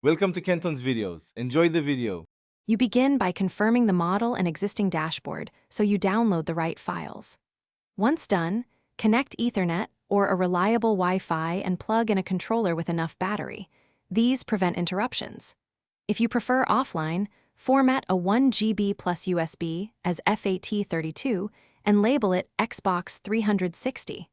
Welcome to Kenton's videos. Enjoy the video. You begin by confirming the model and existing dashboard so you download the right files. Once done, connect Ethernet or a reliable Wi-Fi and plug in a controller with enough battery. These prevent interruptions. If you prefer offline, format a 1 GB plus USB as FAT32 and label it Xbox 360.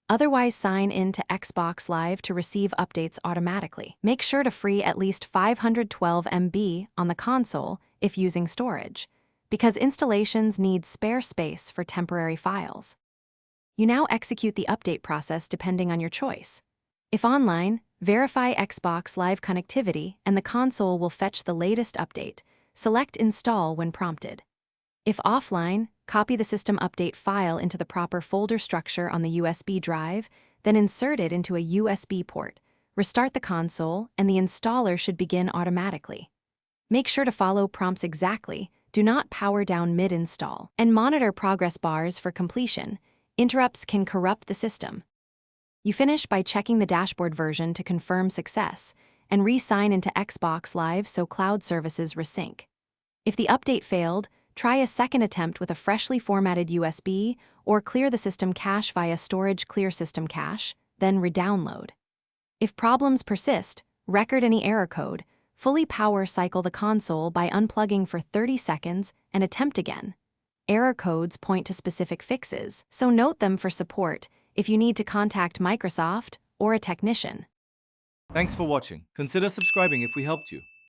Otherwise, sign in to Xbox Live to receive updates automatically. Make sure to free at least 512 MB on the console if using storage, because installations need spare space for temporary files. You now execute the update process depending on your choice. If online, verify Xbox Live connectivity and the console will fetch the latest update. Select Install when prompted. If offline, copy the system update file into the proper folder structure on the USB drive, then insert it into a USB port. Restart the console, and the installer should begin automatically. Make sure to follow prompts exactly, do not power down mid-install, and monitor progress bars for completion. Interrupts can corrupt the system. You finish by checking the dashboard version to confirm success, and re-sign into Xbox Live so cloud services resync. If the update failed, try a second attempt with a freshly formatted USB or clear the system cache via Storage Clear System Cache, then redownload. If problems persist, record any error code, fully power cycle the console by unplugging for 30 seconds and attempt again. Error codes point to specific fixes, so note them for support if you need to contact Microsoft or a technician. Thanks for watching. Consider subscribing if we helped you.